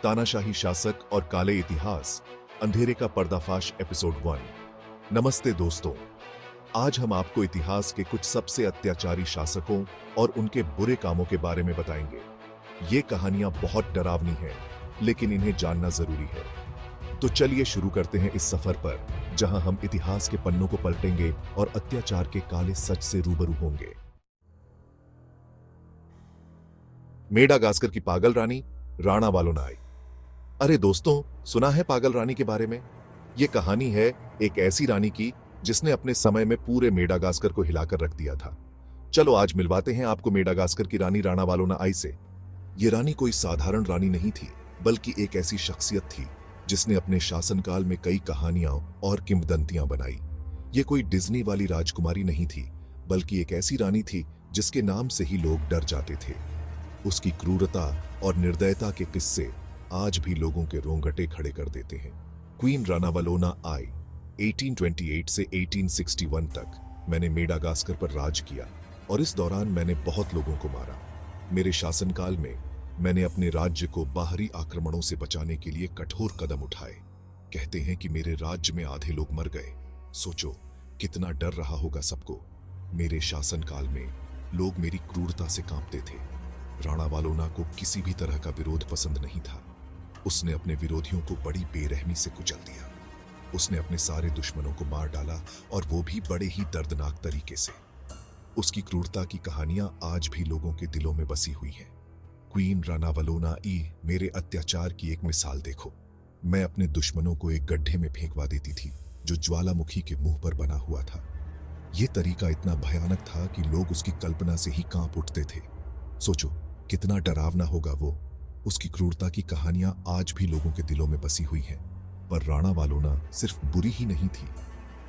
तानाशाही शासक और काले इतिहास, अंधेरे का पर्दाफाश एपिसोड 1। नमस्ते दोस्तों, आज हम आपको इतिहास के कुछ सबसे अत्याचारी शासकों और उनके बुरे कामों के बारे में बताएंगे। ये कहानियां बहुत डरावनी हैं, लेकिन इन्हें जानना जरूरी है। तो चलिए शुरू करते हैं इस सफर पर, जहां हम इतिहास के पन्नों को पलटेंगे और अत्याचार के काले सच से रूबरू होंगे। मेडागास्कर की पागल रानी राणा वालोनाई। अरे दोस्तों, सुना है पागल रानी के बारे में? यह कहानी है एक ऐसी रानी की जिसने अपने समय में पूरे मेडागास्कर को हिलाकर रख दिया था। चलो आज मिलवाते हैं आपको मेडागास्कर की रानी राणा वालोनाई से। ये रानी कोई साधारण रानी नहीं थी, बल्कि एक ऐसी शख्सियत थी जिसने अपने शासनकाल में कई कहानियां और किंवदंतियां बनाई। ये कोई डिज्नी वाली राजकुमारी नहीं थी, बल्कि एक ऐसी रानी थी जिसके नाम से ही लोग डर जाते थे। उसकी क्रूरता और निर्दयता के किस्से आज भी लोगों के रोंगटे खड़े कर देते हैं। क्वीन राणा वालोनाई 1828 से 1861 तक मैंने मेडागास्कर पर राज किया और इस दौरान मैंने बहुत लोगों को मारा। मेरे शासनकाल में मैंने अपने राज्य को बाहरी आक्रमणों से बचाने के लिए कठोर कदम उठाए। कहते हैं कि मेरे राज्य में आधे लोग मर गए। सोचो कितना डर रहा होगा सबको। मेरे शासनकाल में लोग मेरी क्रूरता से कांपते थे। राणा वालोना को किसी भी तरह का विरोध पसंद नहीं था। उसने अपने विरोधियों को बड़ी बेरहमी से कुचल दिया। उसने अपने सारे दुश्मनों को मार डाला, और वो भी बड़े ही दर्दनाक तरीके से। उसकी क्रूरता की कहानियां आज भी लोगों के दिलों में बसी हुई हैं। क्वीन राणा वालोनाई मेरे अत्याचार की एक मिसाल देखो। मैं अपने दुश्मनों को एक गड्ढे में फेंकवा देती थी जो ज्वालामुखी के मुंह पर बना हुआ था। यह तरीका इतना भयानक था कि लोग उसकी कल्पना से ही कांप उठते थे। सोचो कितना डरावना होगा वो। उसकी क्रूरता की कहानियां आज भी लोगों के दिलों में बसी हुई हैं। पर राणा वालोना सिर्फ बुरी ही नहीं थी,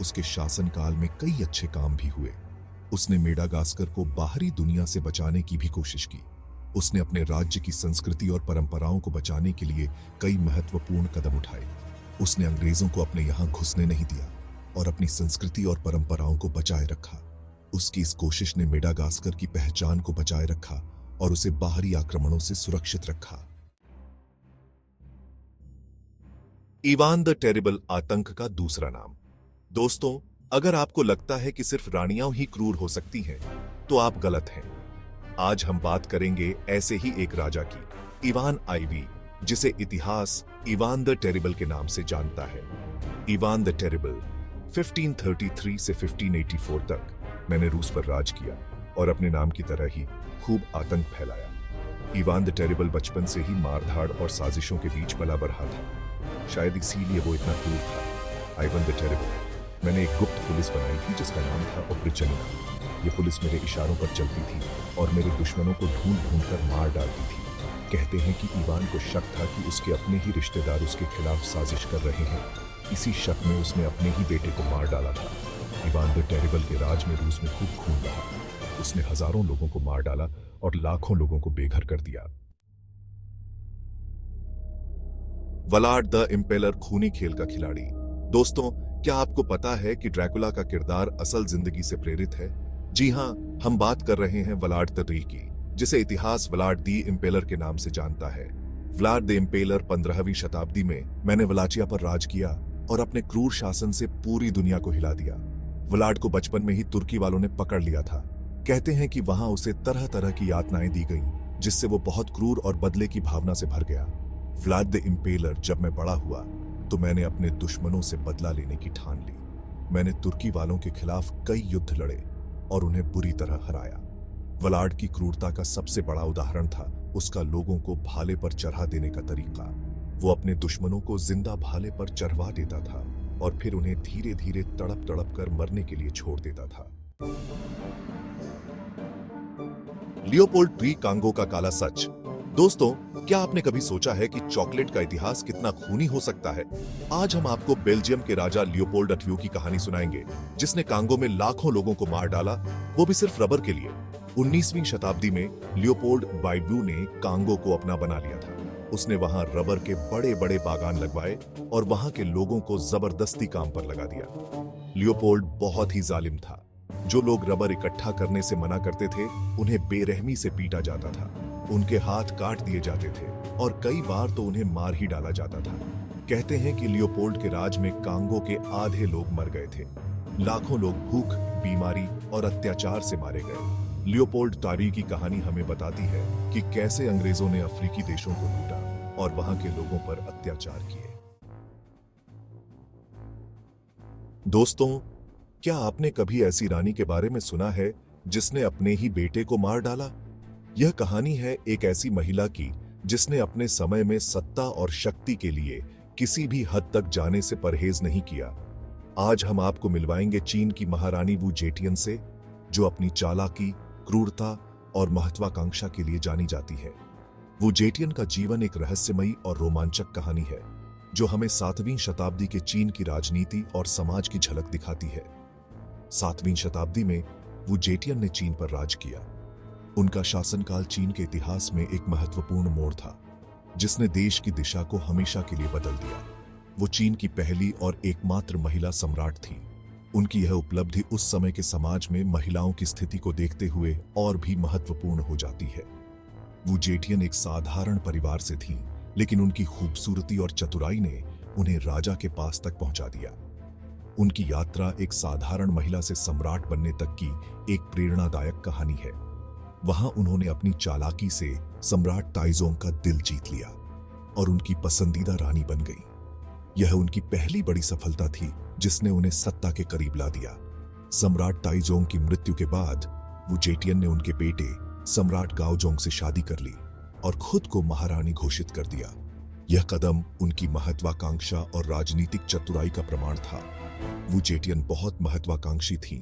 उसके शासनकाल में कई अच्छे काम भी हुए। उसने मेडागास्कर को बाहरी दुनिया से बचाने की भी कोशिश की। उसने अपने राज्य की संस्कृति और परंपराओं को बचाने के लिए कई महत्वपूर्ण कदम उठाए। उसने अंग्रेजों को अपने यहां घुसने नहीं दिया और अपनी संस्कृति और परंपराओं को बचाए रखा। उसकी इस कोशिश ने मेडागास्कर की पहचान को बचाए रखा और उसे बाहरी आक्रमणों से सुरक्षित रखा। इवान द टेरिबल आतंक का दूसरा नाम। दोस्तों, अगर आपको लगता है कि सिर्फ रानियां ही क्रूर हो सकती हैं, तो आप गलत हैं। आज हम बात करेंगे ऐसे ही एक राजा की, इवान आईवी, जिसे इतिहास इवान द टेरिबल के नाम से जानता है। इवान द टेरिबल 1533 से 1584 तक मैंने रूस पर राज किया और अपने नाम की तरह ही खूब आतंक फैलाया। इवान द टेरिबल बचपन से ही मारधाड़ और साजिशों के बीच पला बढ़ा था। शायद इसीलिए वो इतना क्रूर था। Ivan the terrible. मैंने एक गुप्त पुलिस बनाई थी जिसका नाम था ओप्रिचनिना। ये पुलिस मेरे इशारों पर चलती थी और मेरे दुश्मनों को ढूंढ ढूंढ कर मार डालती थी। कहते हैं कि इवान को शक था कि उसके अपने ही रिश्तेदार उसके खिलाफ साजिश कर रहे हैं। इसी शक में उसने अपने ही बेटे को मार डाला था। इवान द टेरिबल के राज में रूस में खूब खून रहा। उसने हजारों लोगों को मार डाला और लाखों लोगों को बेघर कर दिया। वलाड द इम्पेलर, खूनी खेल का खिलाड़ी। दोस्तों, क्या आपको पता है कि ड्रैकुला का किरदार असल जिंदगी से प्रेरित है? जी हां, हम बात कर रहे हैं व्लाड द री की, जिसे इतिहास व्लाड द इम्पेलर के नाम से जानता है। व्लाड द इम्पेलर 15वीं शताब्दी में मैंने वलाचिया पर राज किया और अपने क्रूर शासन से पूरी दुनिया को हिला दिया। व्लाड को बचपन में ही तुर्की वालों ने पकड़ लिया था। कहते हैं कि वहां उसे तरह तरह की यातनाएं दी गईं, जिससे वो बहुत क्रूर और बदले की भावना से भर गया। व्लाड द इम्पेलर जब मैं बड़ा हुआ तो मैंने अपने दुश्मनों से बदला लेने की ठान ली। मैंने तुर्की वालों के खिलाफ कई युद्ध लड़े और उन्हें बुरी तरह हराया। व्लाड की क्रूरता का सबसे बड़ा उदाहरण था उसका लोगों को भाले पर चढ़ा देने का तरीका। वो अपने दुश्मनों को जिंदा भाले पर चढ़वा देता था और फिर उन्हें धीरे धीरे तड़प तड़प कर मरने के लिए छोड़ देता था। लियोपोल्ड ट्री कांगो का काला सच। दोस्तों, क्या आपने कभी सोचा है कि चॉकलेट का इतिहास कितना खूनी हो सकता है? आज हम आपको बेल्जियम के राजा लियोपोल्ड अठव्यू की कहानी सुनाएंगे, जिसने कांगो में लाखों लोगों को मार डाला, वो भी सिर्फ रबर के लिए। 19वीं शताब्दी में लियोपोल्ड बाइव्यू ने कांगो को अपना बना लिया था। उसने वहां रबर के बड़े बड़े बागान लगवाए और वहां के लोगों को जबरदस्ती काम पर लगा दिया। लियोपोल्ड बहुत ही जालिम था। जो लोग रबर इकट्ठा करने से मना करते थे, उन्हें बेरहमी से पीटा जाता था। उनके हाथ काट दिए जाते थे और कई बार तो उन्हें मार ही डाला जाता था। कहते हैं कि लियोपोल्ड के राज में कांगो के आधे लोग मर गए थे। लाखों लोग भूख, बीमारी और अत्याचार से मारे गए। लियोपोल्ड तारी की कहानी हमें बताती है कि कैसे अंग्रेजों ने अफ्रीकी देशों को लूटा और वहां के लोगों पर अत्याचार किए। दोस्तों, क्या आपने कभी ऐसी रानी के बारे में सुना है जिसने अपने ही बेटे को मार डाला? यह कहानी है एक ऐसी महिला की जिसने अपने समय में सत्ता और शक्ति के लिए किसी भी हद तक जाने से परहेज नहीं किया। आज हम आपको मिलवाएंगे चीन की महारानी वू जेटियन से, जो अपनी चालाकी, क्रूरता और महत्वाकांक्षा के लिए जानी जाती है। वू जेटियन का जीवन एक रहस्यमयी और रोमांचक कहानी है जो हमें 7वीं शताब्दी के चीन की राजनीति और समाज की झलक दिखाती है। 7वीं शताब्दी में वू जेटियन ने चीन पर राज किया। उनका शासनकाल चीन के इतिहास में एक महत्वपूर्ण मोड़ था जिसने देश की दिशा को हमेशा के लिए बदल दिया। वो चीन की पहली और एकमात्र महिला सम्राट थी। उनकी यह उपलब्धि उस समय के समाज में महिलाओं की स्थिति को देखते हुए और भी महत्वपूर्ण हो जाती है। वू जेटियन एक साधारण परिवार से थी, लेकिन उनकी खूबसूरती और चतुराई ने उन्हें राजा के पास तक पहुंचा दिया। उनकी यात्रा एक साधारण महिला से सम्राट बनने तक की एक प्रेरणादायक कहानी है। वहां उन्होंने अपनी चालाकी से सम्राट ताइजोंग का दिल जीत लिया और उनकी पसंदीदा रानी बन गई। यह उनकी पहली बड़ी सफलता थी जिसने उन्हें सत्ता के करीब ला दिया। सम्राट ताइजोंग की मृत्यु के बाद वू जेटियन ने उनके बेटे सम्राट गाओजोंग से शादी कर ली और खुद को महारानी घोषित कर दिया। यह कदम उनकी महत्वाकांक्षा और राजनीतिक चतुराई का प्रमाण था। वू जेटियन बहुत महत्वाकांक्षी थीं।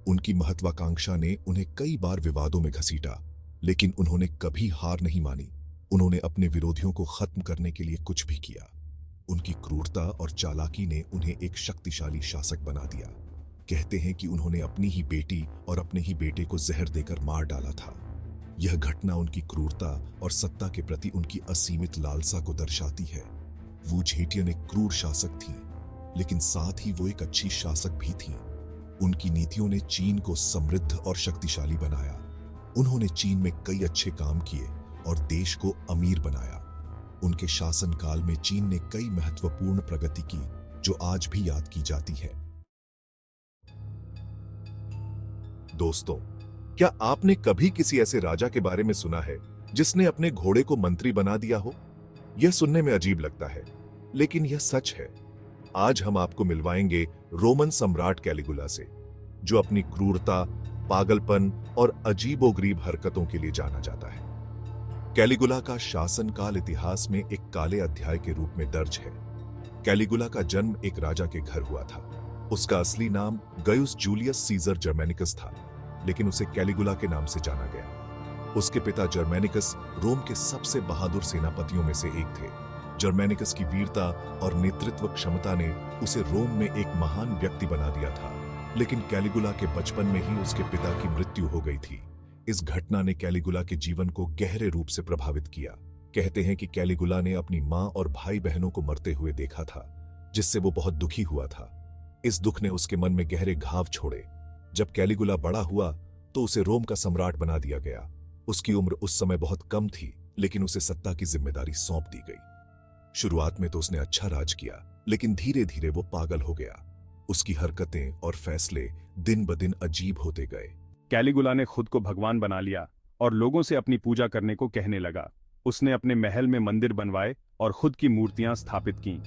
उनकी महत्वाकांक्षा ने उन्हें कई बार विवादों में घसीटा, लेकिन उन्होंने कभी हार नहीं मानी। उन्होंने अपने विरोधियों को खत्म करने के लिए कुछ भी किया। उनकी क्रूरता और चालाकी ने उन्हें एक शक्तिशाली शासक बना दिया। कहते हैं कि उन्होंने अपनी ही बेटी और अपने ही बेटे को जहर देकर मार डाला था। यह घटना उनकी क्रूरता और सत्ता के प्रति उनकी असीमित लालसा को दर्शाती है। वू जेटियन एक क्रूर शासक थी, लेकिन साथ ही वो एक अच्छी शासक भी थी। उनकी नीतियों ने चीन को समृद्ध और शक्तिशाली बनाया। उन्होंने चीन में कई अच्छे काम किए और देश को अमीर बनाया। उनके शासनकाल में चीन ने कई महत्वपूर्ण प्रगति की जो आज भी याद की जाती है। दोस्तों, क्या आपने कभी किसी ऐसे राजा के बारे में सुना है जिसने अपने घोड़े को मंत्री बना दिया हो? यह सुनने में अजीब लगता है, लेकिन यह सच है। आज हम आपको मिलवाएंगे रोमन सम्राट कैलिगुला से, जो अपनी क्रूरता, पागलपन और अजीबोगरीब हरकतों के लिए जाना जाता है। कैलिगुला का शासनकाल इतिहास में एक काले अध्याय के रूप में दर्ज है। कैलिगुला का जन्म एक राजा के घर हुआ था। उसका असली नाम गयुस जूलियस सीजर जर्मेनिकस था, लेकिन उसे कैलिगुला के नाम से जाना गया। उसके पिता जर्मेनिकस रोम के सबसे बहादुर सेनापतियों में से एक थे। जर्मेनिकस की वीरता और नेतृत्व क्षमता ने उसे रोम में एक महान व्यक्ति बना दिया था, लेकिन कैलिगुला के बचपन में ही उसके पिता की मृत्यु हो गई थी। इस घटना ने कैलिगुला के जीवन को गहरे रूप से प्रभावित किया। कहते हैं कि कैलिगुला ने अपनी मां और भाई बहनों को मरते हुए देखा था, जिससे वो बहुत दुखी हुआ था। इस दुख ने उसके मन में गहरे घाव छोड़े। जब कैलिगुला बड़ा हुआ तो उसे रोम का सम्राट बना दिया गया। उसकी उम्र उस समय बहुत कम थी, लेकिन उसे सत्ता की जिम्मेदारी सौंप दी गई। शुरुआत में तो उसने अच्छा राज किया, लेकिन धीरे धीरे वो पागल हो गया। उसकी हरकतें और फैसले दिन ब दिन अजीब होते गए। कैलिगुला ने खुद को भगवान बना लिया और लोगों से अपनी पूजा करने को कहने लगा। उसने अपने महल में मंदिर बनवाए और खुद की मूर्तियां स्थापित की।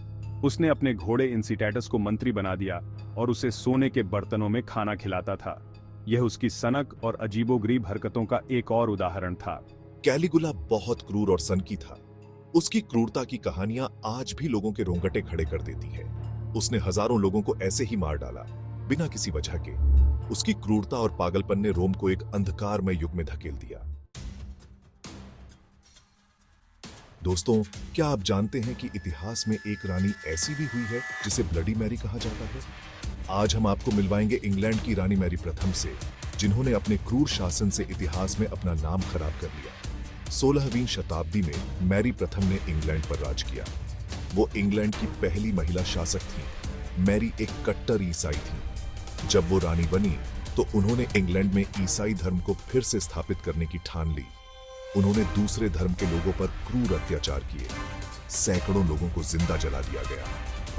उसने अपने घोड़े इंसिटैटस को मंत्री बना दिया और उसे सोने के बर्तनों में खाना खिलाता था। यह उसकी सनक और अजीबोगरीब हरकतों का एक और उदाहरण था। कैलिगुला बहुत क्रूर और सनकी था। उसकी क्रूरता की कहानियां आज भी लोगों के रोंगटे खड़े कर देती है। उसने हजारों लोगों को ऐसे ही मार डाला, बिना किसी वजह के। उसकी क्रूरता और पागलपन ने रोम को एक अंधकारमय युग में धकेल दिया। दोस्तों, क्या आप जानते हैं कि इतिहास में एक रानी ऐसी भी हुई है जिसे ब्लडी मैरी कहा जाता है? आज हम आपको मिलवाएंगे इंग्लैंड की रानी मैरी प्रथम से, जिन्होंने अपने क्रूर शासन से इतिहास में अपना नाम खराब कर लिया। 16वीं शताब्दी में मैरी प्रथम ने इंग्लैंड पर राज किया। वो इंग्लैंड की पहली महिला शासक थी। मैरी एक कट्टर ईसाई थी। जब वो रानी बनी तो उन्होंने इंग्लैंड में ईसाई धर्म को फिर से स्थापित करने की ठान ली। उन्होंने दूसरे धर्म के लोगों पर क्रूर अत्याचार किए। सैकड़ों लोगों को जिंदा जला दिया गया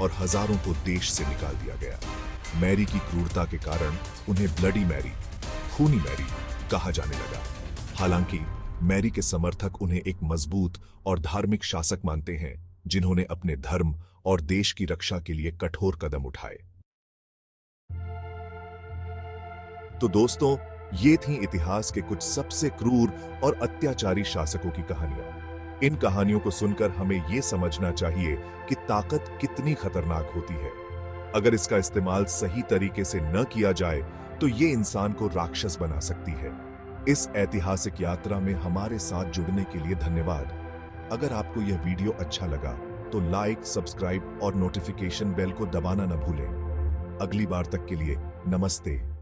और हजारों को देश से निकाल दिया गया। मैरी की क्रूरता के कारण उन्हें ब्लडी मैरी, खूनी मैरी कहा जाने लगा। हालांकि मैरी के समर्थक उन्हें एक मजबूत और धार्मिक शासक मानते हैं जिन्होंने अपने धर्म और देश की रक्षा के लिए कठोर कदम उठाए। तो दोस्तों, ये थी इतिहास के कुछ सबसे क्रूर और अत्याचारी शासकों की कहानियां। इन कहानियों को सुनकर हमें यह समझना चाहिए कि ताकत कितनी खतरनाक होती है। अगर इसका इस्तेमाल सही तरीके से न किया जाए तो ये इंसान को राक्षस बना सकती है। इस ऐतिहासिक यात्रा में हमारे साथ जुड़ने के लिए धन्यवाद। अगर आपको यह वीडियो अच्छा लगा तो लाइक, सब्सक्राइब और नोटिफिकेशन बेल को दबाना न भूलें। अगली बार तक के लिए नमस्ते।